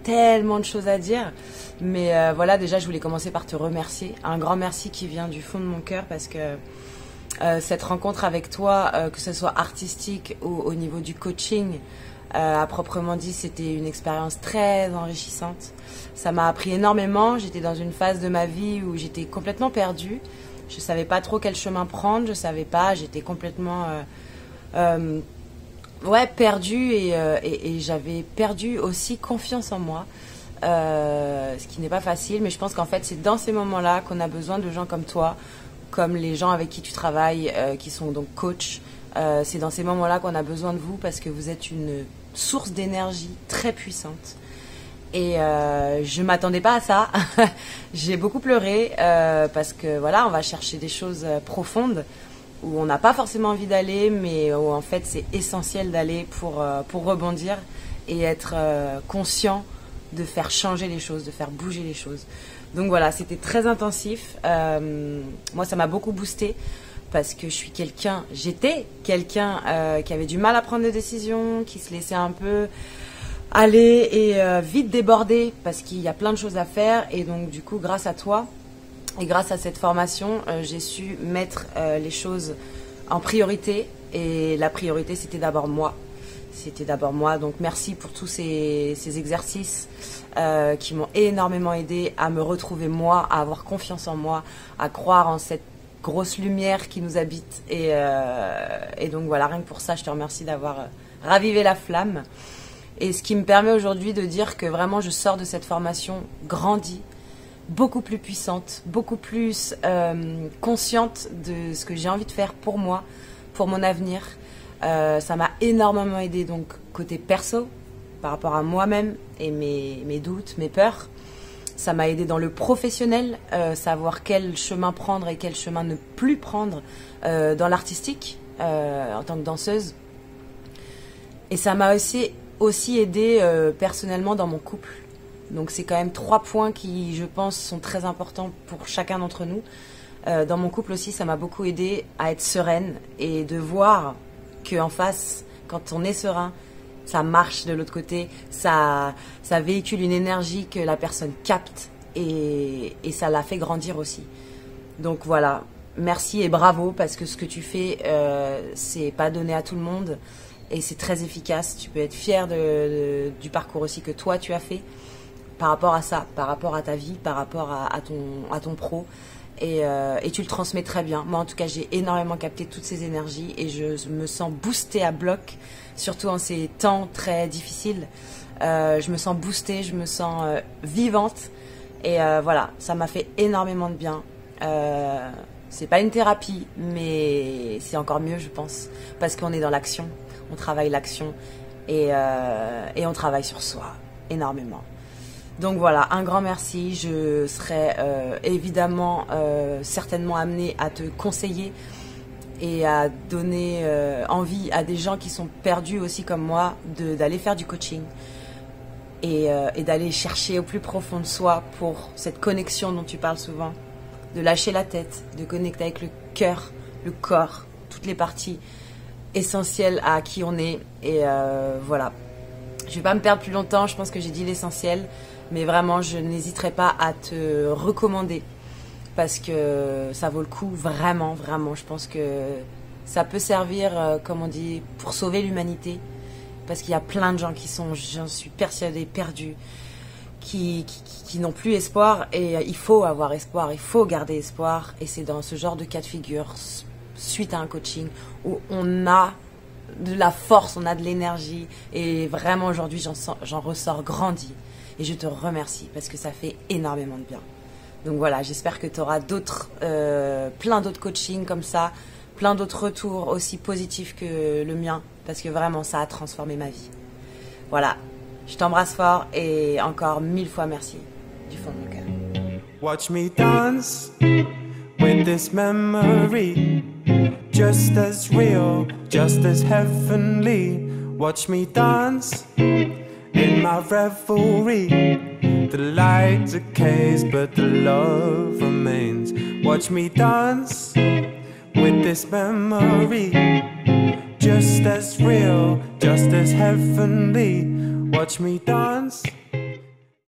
tellement de choses à dire. Mais voilà, déjà, je voulais commencer par te remercier. Un grand merci qui vient du fond de mon cœur parce que cette rencontre avec toi, que ce soit artistique ou au niveau du coaching, à proprement dit, c'était une expérience très enrichissante. Ça m'a appris énormément. J'étais dans une phase de ma vie où j'étais complètement perdue. Je savais pas trop quel chemin prendre. Je savais pas. J'étais complètement perdue et j'avais perdu aussi confiance en moi. Ce qui n'est pas facile, mais je pense qu'en fait, c'est dans ces moments-là qu'on a besoin de gens comme toi, comme les gens avec qui tu travailles, qui sont donc coachs. C'est dans ces moments-là qu'on a besoin de vous parce que vous êtes une source d'énergie très puissante. Et je m'attendais pas à ça. J'ai beaucoup pleuré parce que voilà, on va chercher des choses profondes où on n'a pas forcément envie d'aller, mais où en fait c'est essentiel d'aller pour rebondir et être conscient de faire changer les choses, de faire bouger les choses. Donc voilà, c'était très intensif. Moi, ça m'a beaucoup boosté parce que j'étais quelqu'un qui avait du mal à prendre des décisions, qui se laissait un peu aller et vite déborder parce qu'il y a plein de choses à faire. Et donc du coup, grâce à toi et grâce à cette formation, j'ai su mettre les choses en priorité. Et la priorité, c'était d'abord moi. C'était d'abord moi. Donc merci pour tous ces exercices qui m'ont énormément aidé à me retrouver moi, à avoir confiance en moi, à croire en cette grosse lumière qui nous habite. Et donc voilà, rien que pour ça, je te remercie d'avoir ravivé la flamme. Et ce qui me permet aujourd'hui de dire que vraiment je sors de cette formation grandie, beaucoup plus puissante, beaucoup plus consciente de ce que j'ai envie de faire pour moi, pour mon avenir. Ça m'a énormément aidé donc côté perso, par rapport à moi-même et mes doutes, mes peurs. Ça m'a aidé dans le professionnel, savoir quel chemin prendre et quel chemin ne plus prendre dans l'artistique en tant que danseuse. Et ça m'a aussi aidé personnellement dans mon couple. Donc c'est quand même 3 points qui, je pense, sont très importants pour chacun d'entre nous. Dans mon couple aussi, ça m'a beaucoup aidé à être sereine et de voir qu'en face, quand on est serein, ça marche de l'autre côté, ça véhicule une énergie que la personne capte et ça la fait grandir aussi. Donc voilà, merci et bravo parce que ce que tu fais, c'est pas donné à tout le monde et c'est très efficace. Tu peux être fier du parcours aussi que toi tu as fait par rapport à ça, par rapport à ta vie, par rapport à ton pro. Et tu le transmets très bien. Moi, en tout cas, j'ai énormément capté toutes ces énergies et je me sens boostée à bloc, surtout en ces temps très difficiles. Je me sens boostée, je me sens vivante et voilà, ça m'a fait énormément de bien. C'est pas une thérapie, mais c'est encore mieux, je pense, parce qu'on est dans l'action, on travaille l'action et on travaille sur soi énormément. Donc voilà, un grand merci. Je serai évidemment certainement amenée à te conseiller et à donner envie à des gens qui sont perdus aussi comme moi d'aller faire du coaching et d'aller chercher au plus profond de soi pour cette connexion dont tu parles souvent, de lâcher la tête, de connecter avec le cœur, le corps, toutes les parties essentielles à qui on est. Et voilà, je ne vais pas me perdre plus longtemps, je pense que j'ai dit l'essentiel. Mais vraiment, je n'hésiterai pas à te recommander parce que ça vaut le coup, vraiment, vraiment. Je pense que ça peut servir, comme on dit, pour sauver l'humanité. Parce qu'il y a plein de gens qui sont, j'en suis persuadée, perdus, qui n'ont plus espoir. Et il faut avoir espoir, il faut garder espoir. Et c'est dans ce genre de cas de figure, suite à un coaching, où on a de la force, on a de l'énergie. Et vraiment, aujourd'hui, j'en ressors grandi. Et je te remercie parce que ça fait énormément de bien. Donc voilà, j'espère que tu auras plein d'autres coachings comme ça, plein d'autres retours aussi positifs que le mien, parce que vraiment, ça a transformé ma vie. Voilà, je t'embrasse fort et encore 1000 fois merci du fond de mon cœur. Watch me dance with this memory, just as real, just as heavenly. Watch me dance in my revelry. The light decays, but the love remains. Watch me dance with this memory, just as real, just as heavenly. Watch me dance.